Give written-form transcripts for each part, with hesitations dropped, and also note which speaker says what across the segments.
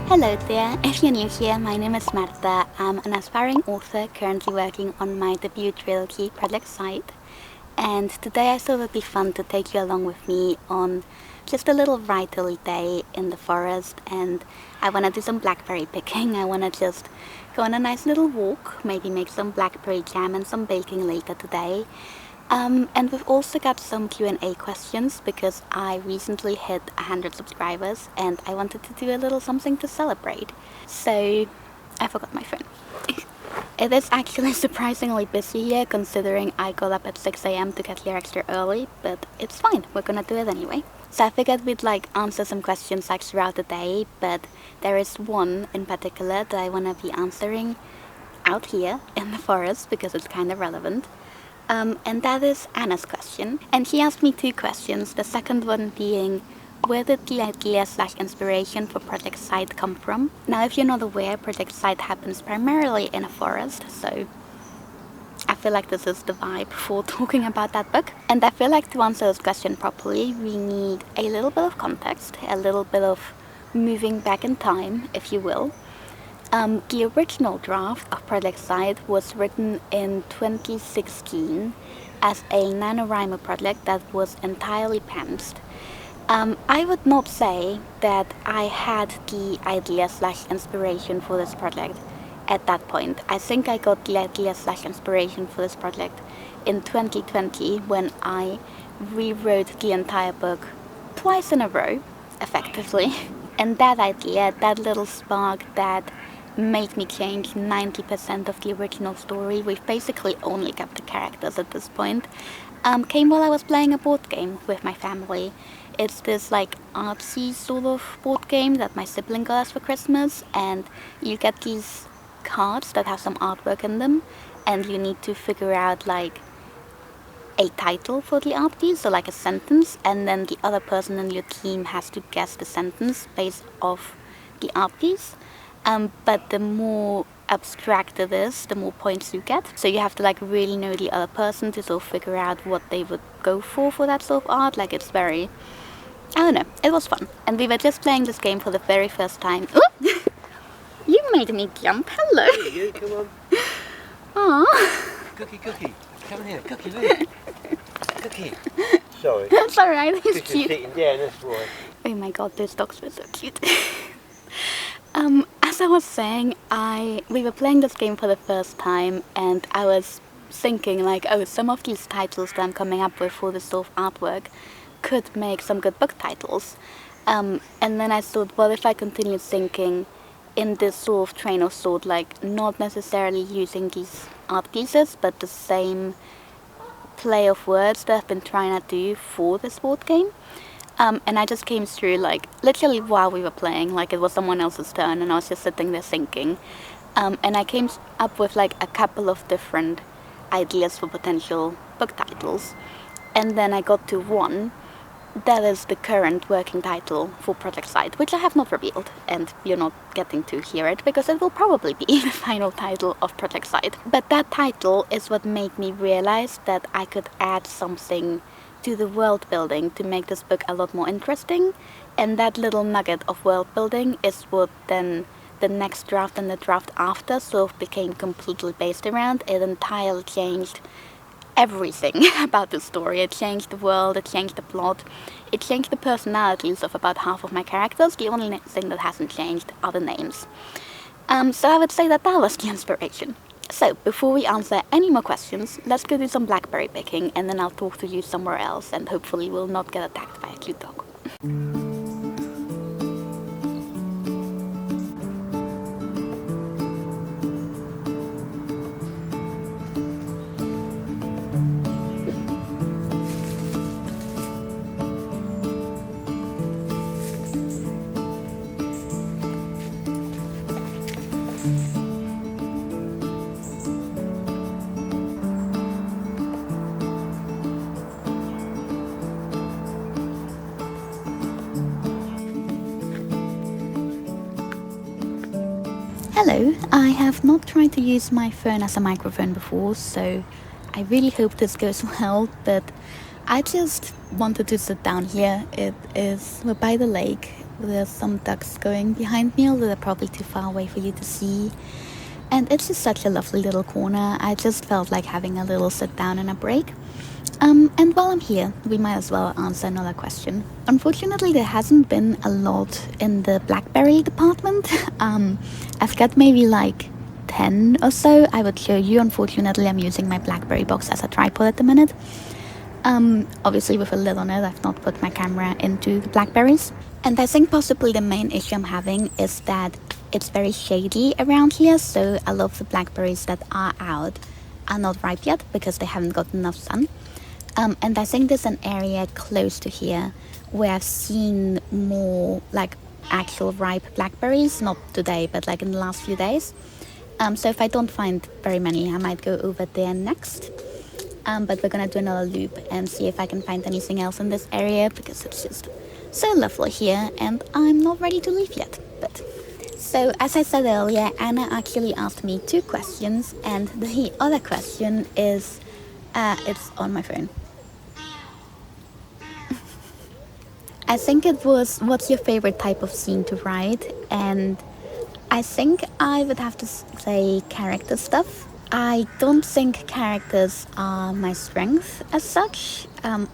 Speaker 1: Hello there, if you're new here, my name is Marta. I'm an aspiring author currently working on my debut trilogy, Project Side. And today I thought it would be fun to take you along with me on just a little writerly day in the forest. And I want to do some blackberry picking. I want to just go on a nice little walk, maybe make some blackberry jam and some baking later today. And we've also got some Q&A questions because I recently hit 100 subscribers and I wanted to do a little something to celebrate. So I forgot my phone. It is actually surprisingly busy here considering I got up at 6 a.m. to get here extra early, but it's fine, we're gonna do it anyway. So I figured we'd answer some questions throughout the day, but there is one in particular that I wanna be answering out here in the forest because it's kind of relevant. And that is Anna's question. And she asked me two questions, the second one being, where did the idea/inspiration for Project Side come from? Now, if you're not aware, Project Side happens primarily in a forest, so I feel like this is the vibe for talking about that book. And I feel like to answer this question properly, we need a little bit of context, a little bit of moving back in time, if you will. The original draft of Project Side was written in 2016 as a NaNoWriMo project that was entirely pantsed. I would not say that I had the idea/inspiration for this project at that point. I think I got the idea/inspiration for this project in 2020 when I rewrote the entire book twice in a row, effectively. And that idea, that little spark that made me change 90% of the original story, we've basically only kept the characters at this point, came while I was playing a board game with my family. It's this artsy sort of board game that my sibling got us for Christmas, and you get these cards that have some artwork in them, and you need to figure out a title for the art piece, so a sentence, and then the other person in your team has to guess the sentence based off the art piece. But the more abstract it is, the more points you get. So you have to really know the other person to sort of figure out what they would go for that sort of art. It's very, I don't know, it was fun. And we were just playing this game for the very first time. Oop! You made me jump, hello!
Speaker 2: Hey, you, come on.
Speaker 1: Aww.
Speaker 2: Cookie, come here, Cookie, look. Cookie. Sorry.
Speaker 1: That's alright, he's
Speaker 2: Cookie's
Speaker 1: cute.
Speaker 2: sitting down, that's why.
Speaker 1: Oh my god, those dogs were so cute. As I was saying, we were playing this game for the first time, and I was thinking some of these titles that I'm coming up with for this sort of artwork could make some good book titles. And then I thought, well, if I continue thinking in this sort of train of thought, not necessarily using these art pieces, but the same play of words that I've been trying to do for this board game. And I just came through literally while we were playing, it was someone else's turn, and I was just sitting there thinking. And I came up with a couple of different ideas for potential book titles. And then I got to one that is the current working title for Project Side, which I have not revealed, and you're not getting to hear it because it will probably be the final title of Project Side. But that title is what made me realize that I could add something to the world building to make this book a lot more interesting, and that little nugget of world building is what then the next draft and the draft after sort of became completely based around. It entirely changed everything about the story. It changed the world, it changed the plot, it changed the personalities of about half of my characters. The only thing that hasn't changed are the names. So I would say that was the inspiration. So, before we answer any more questions, let's go do some blackberry picking, and then I'll talk to you somewhere else, and hopefully we'll not get attacked by a cute dog. Hello, I have not tried to use my phone as a microphone before, so I really hope this goes well, but I just wanted to sit down here. We're by the lake. There's some ducks going behind me, although they're probably too far away for you to see. And it's just such a lovely little corner. I just felt like having a little sit down and a break. And while I'm here, we might as well answer another question. Unfortunately, there hasn't been a lot in the blackberry department. I've got maybe like 10 or so I would show you. Unfortunately, I'm using my blackberry box as a tripod at the minute. Obviously with a lid on it, I've not put my camera into the blackberries. And I think possibly the main issue I'm having is that it's very shady around here, so a lot of the blackberries that are out are not ripe yet because they haven't got enough sun. And I think there's an area close to here where I've seen more like actual ripe blackberries, not today, but like in the last few days. So if I don't find very many, I might go over there next. But we're gonna do another loop and see if I can find anything else in this area because it's just so lovely here and I'm not ready to leave yet. But so as I said earlier, Anna actually asked me 2 questions and the other question is, it's on my phone. I think it was, what's your favorite type of scene to write? And I think I would have to say character stuff. I don't think characters are my strength as such,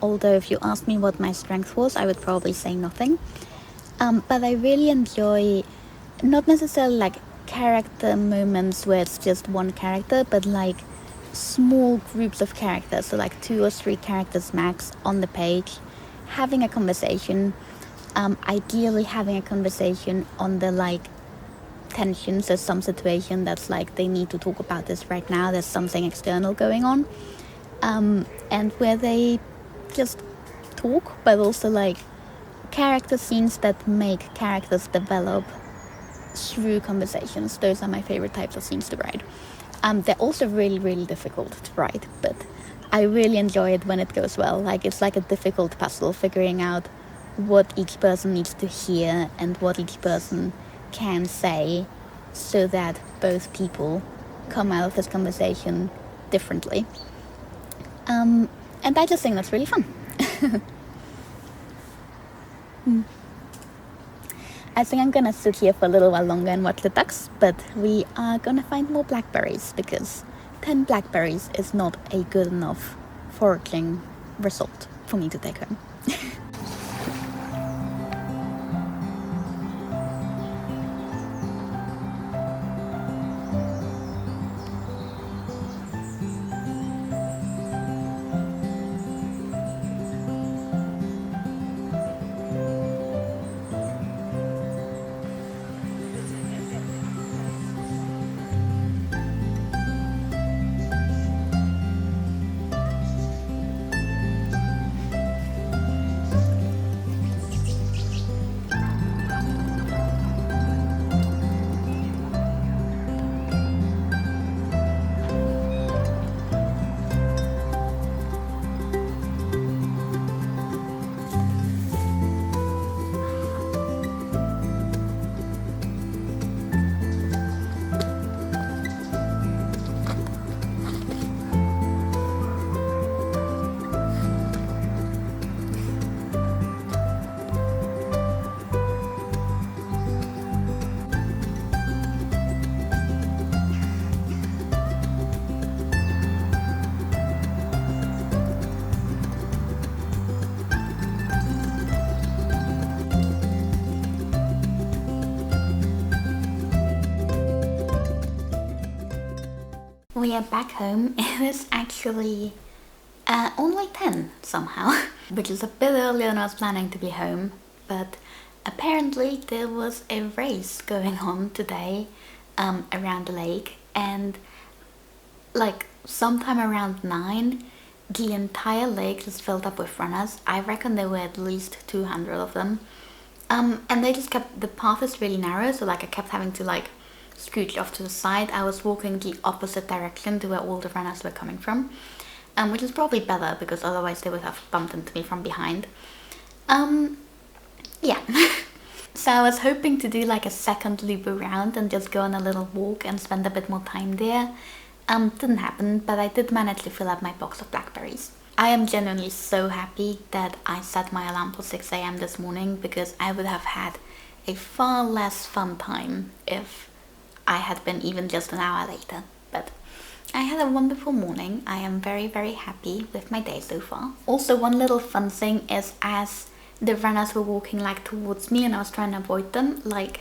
Speaker 1: although if you asked me what my strength was, I would probably say nothing. But I really enjoy, not necessarily like character moments where it's just one character, but like small groups of characters, so like 2 or 3 characters max on the page, having a conversation, ideally having a conversation on the like tensions. There's some situation that's like they need to talk about this right now, there's something external going on, and where they just talk, but also like character scenes that make characters develop through conversations. Those are my favorite types of scenes to write. They're also really difficult to write, but I really enjoy it when it goes well. Like it's like a difficult puzzle, figuring out what each person needs to hear and what each person can say so that both people come out of this conversation differently. And I just think that's really fun. I think I'm gonna sit here for a little while longer and watch the ducks, but we are gonna find more blackberries because 10 blackberries is not a good enough foraging result for me to take home. We are back home. It is actually only 10 somehow, which is a bit earlier than I was planning to be home, but apparently there was a race going on today around the lake, and like sometime around 9 the entire lake just filled up with runners. I reckon there were at least 200 of them, and they just kept, the path is really narrow, so like I kept having to like scooch off to the side. I was walking the opposite direction to where all the runners were coming from, which is probably better because otherwise they would have bumped into me from behind. Yeah. So I was hoping to do like a second loop around and just go on a little walk and spend a bit more time there. Didn't happen, but I did manage to fill up my box of blackberries. I am genuinely so happy that I set my alarm for 6 a.m. this morning, because I would have had a far less fun time if I had been even just an hour later. But I had a wonderful morning. I am very, very happy with my day so far. Also, one little fun thing is, as the runners were walking like towards me and I was trying to avoid them, like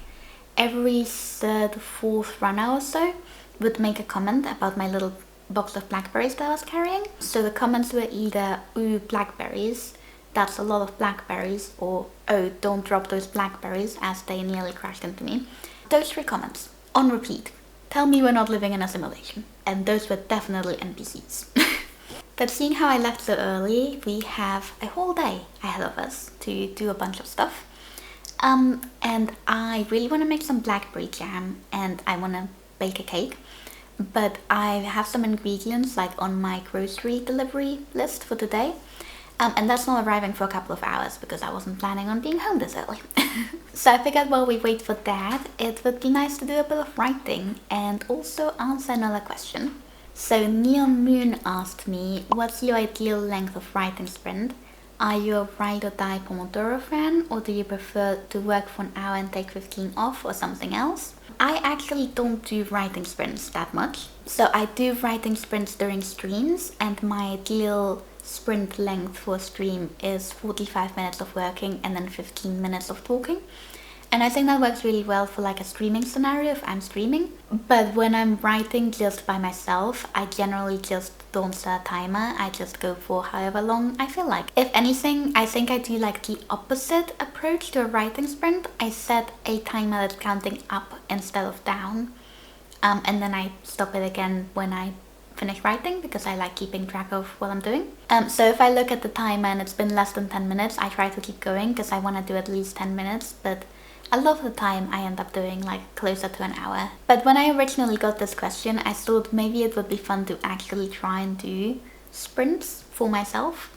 Speaker 1: every third, fourth runner or so would make a comment about my little box of blackberries that I was carrying. So the comments were either, "Ooh, blackberries, that's a lot of blackberries," or "Oh, don't drop those blackberries," as they nearly crashed into me. Those 3 comments on repeat tell me we're not living in a simulation, and those were definitely NPCs. But seeing how I left so early, we have a whole day ahead of us to do a bunch of stuff. And I really want to make some blackberry jam, and I want to bake a cake. But I have some ingredients like on my grocery delivery list for today, and that's not arriving for a couple of hours because I wasn't planning on being home this early. So I figured while we wait for that, it would be nice to do a bit of writing and also answer another question. So Neon Moon asked me, what's your ideal length of writing sprint? Are you a ride or die Pomodoro fan, or do you prefer to work for an hour and take 15 off, or something else? I actually don't do writing sprints that much. So I do writing sprints during streams, and my ideal sprint length for a stream is 45 minutes of working and then 15 minutes of talking. And I think that works really well for like a streaming scenario if I'm streaming. But when I'm writing just by myself, I generally just don't set a timer. I just go for however long I feel like. If anything, I think I do like the opposite approach to a writing sprint. I set a timer that's counting up instead of down. And then I stop it again when I finish writing, because I like keeping track of what I'm doing. So if I look at the timer and it's been less than 10 minutes, I try to keep going because I want to do at least 10 minutes. But a lot of the time I end up doing like closer to an hour. But when I originally got this question, I thought maybe it would be fun to actually try and do sprints for myself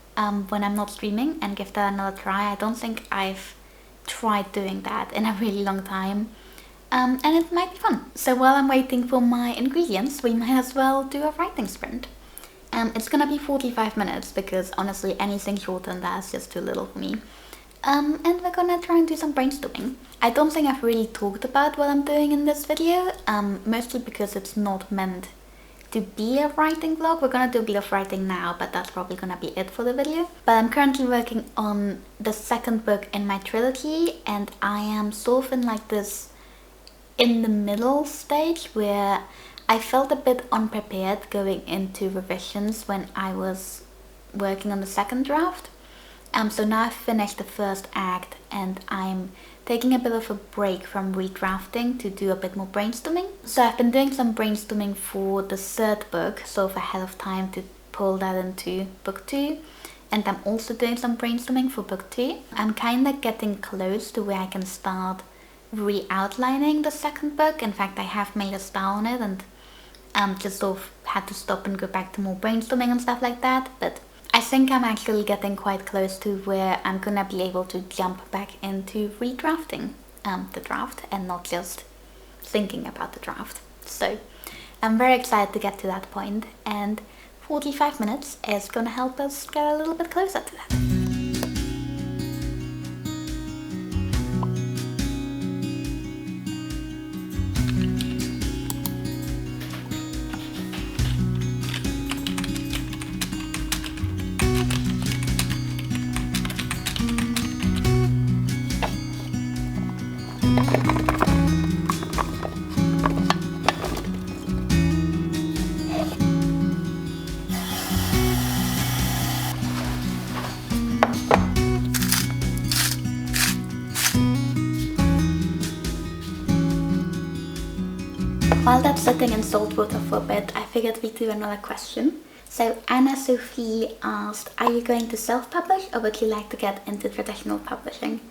Speaker 1: when I'm not streaming, and give that another try. I don't think I've tried doing that in a really long time. And it might be fun. So while I'm waiting for my ingredients, we might as well do a writing sprint. It's gonna be 45 minutes because honestly anything shorter than that is just too little for me. And we're gonna try and do some brainstorming. I don't think I've really talked about what I'm doing in this video, mostly because it's not meant to be a writing vlog. We're gonna do a bit of writing now, but that's probably gonna be it for the video. But I'm currently working on the 2nd book in my trilogy, and I am sort of in like this in the middle stage where I felt a bit unprepared going into revisions when I was working on the 2nd draft. So now I've finished the 1st act, and I'm taking a bit of a break from redrafting to do a bit more brainstorming. So I've been doing some brainstorming for the 3rd book, sort of ahead of time to pull that into book 2. And I'm also doing some brainstorming for book 2. I'm kind of getting close to where I can start re-outlining the 2nd book. In fact, I have made a style on it, and just sort of had to stop and go back to more brainstorming and stuff like that. But I think I'm actually getting quite close to where I'm gonna be able to jump back into redrafting the draft and not just thinking about the draft. So I'm very excited to get to that point, and 45 minutes is gonna help us get a little bit closer to that. While that's sitting in salt water for a bit, I figured we'd do another question. So Anna Sophie asked, are you going to self-publish, or would you like to get into traditional publishing?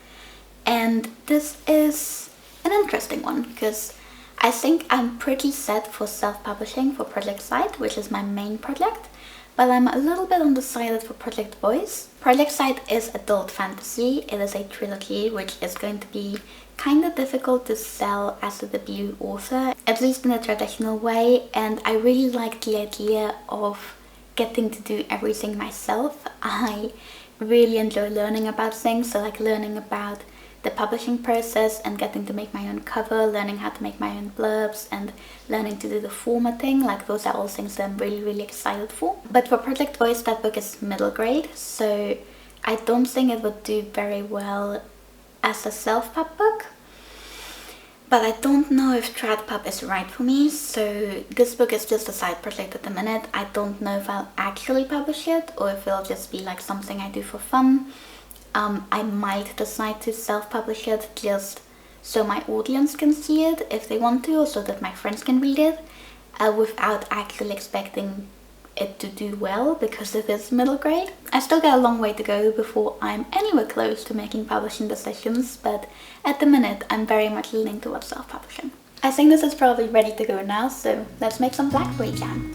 Speaker 1: And this is an interesting one, because I think I'm pretty set for self-publishing for Project Sight, which is my main project, but I'm a little bit undecided for Project Voice. Project Sight is adult fantasy. It is a trilogy, which is going to be kind of difficult to sell as a debut author, at least in a traditional way, and I really like the idea of getting to do everything myself. I really enjoy learning about things, so like learning about the publishing process and getting to make my own cover, learning how to make my own blurbs, and learning to do the formatting. Like, those are all things that I'm really excited for. But for Project Voice, that book is middle grade, so I don't think it would do very well as a self-pub book. But I don't know if trad pub is right for me, so this book is just a side project at the minute. I don't know if I'll actually publish it or if it'll just be like something I do for fun. I might decide to self-publish it just so my audience can see it if they want to, or so that my friends can read it, without actually expecting it to do well, because it is middle grade. I still got a long way to go before I'm anywhere close to making publishing decisions, but at the minute I'm very much leaning towards self-publishing. I think this is probably ready to go now, so let's make some blackberry jam.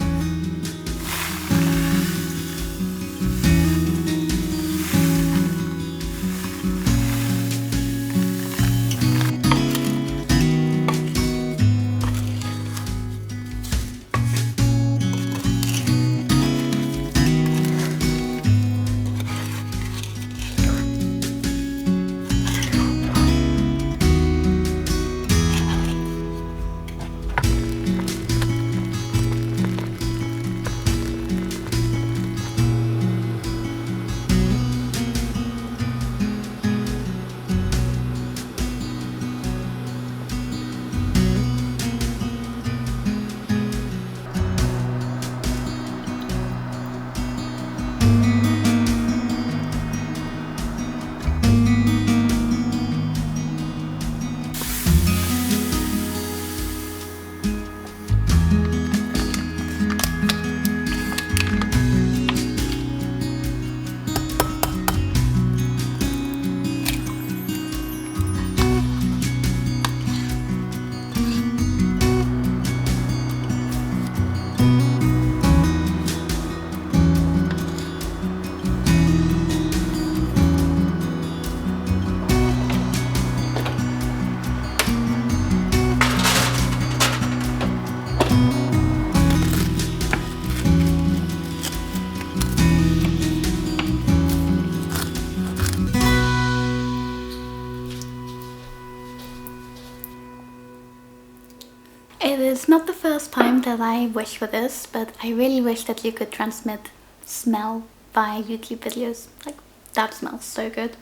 Speaker 1: It is not the first time that I wish for this, but I really wish that you could transmit smell via YouTube videos. Like, that smells so good.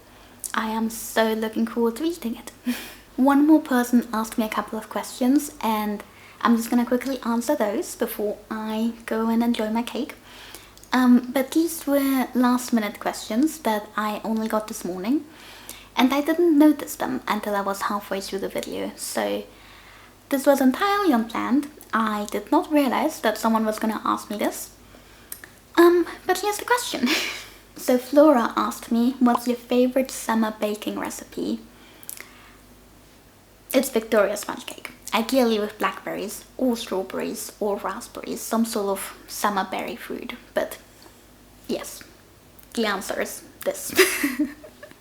Speaker 1: I am so looking forward to eating it. One more person asked me a couple of questions, and I'm just gonna quickly answer those before I go and enjoy my cake. But these were last minute questions that I only got this morning, and I didn't notice them until I was halfway through the video, so this was entirely unplanned. I did not realize that someone was gonna ask me this. But here's the question. So Flora asked me, what's your favorite summer baking recipe? It's Victoria sponge cake. Ideally with blackberries, or strawberries, or raspberries, some sort of summer berry food. But yes, the answer is this.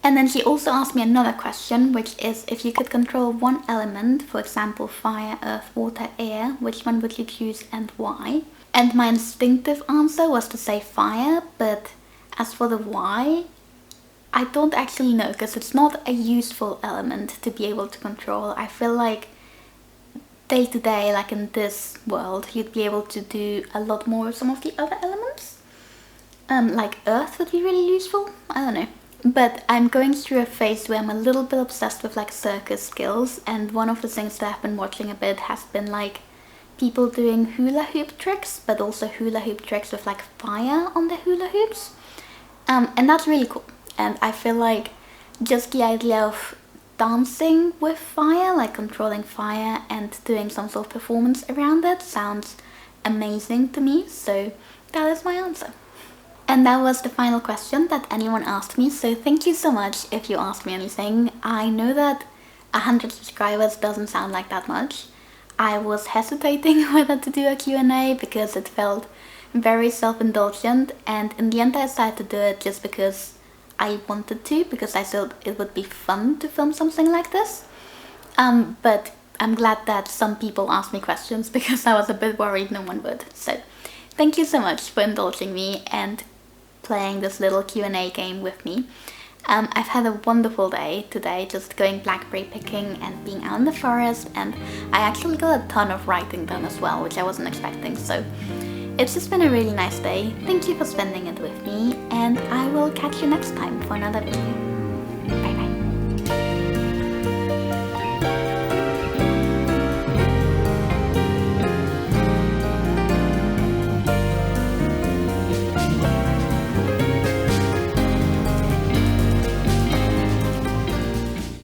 Speaker 1: And then she also asked me another question, which is, if you could control one element, for example fire, earth, water, air, which one would you choose and why? And my instinctive answer was to say fire, but as for the why, I don't actually know, because it's not a useful element to be able to control. I feel like day to day, like in this world, you'd be able to do a lot more with some of the other elements. Like earth would be really useful, I don't know. But I'm going through a phase where I'm a little bit obsessed with like circus skills, and one of the things that I've been watching a bit has been like people doing hula hoop tricks, but also hula hoop tricks with like fire on the hula hoops. And that's really cool. And I feel like just the idea of dancing with fire, like controlling fire and doing some sort of performance around it, sounds amazing to me, so that is my answer. And that was the final question that anyone asked me, so thank you so much if you asked me anything. I know that 100 subscribers doesn't sound like that much. I was hesitating whether to do a Q&A because it felt very self-indulgent, and in the end I decided to do it just because I wanted to, because I thought it would be fun to film something like this. But I'm glad that some people asked me questions, because I was a bit worried no one would. So Thank you so much for indulging me and playing this little Q&A game with me. I've had a wonderful day today, just going blackberry picking and being out in the forest, and I actually got a ton of writing done as well, which I wasn't expecting, so it's just been a really nice day. Thank you for spending it with me, and I will catch you next time for another video. Bye bye.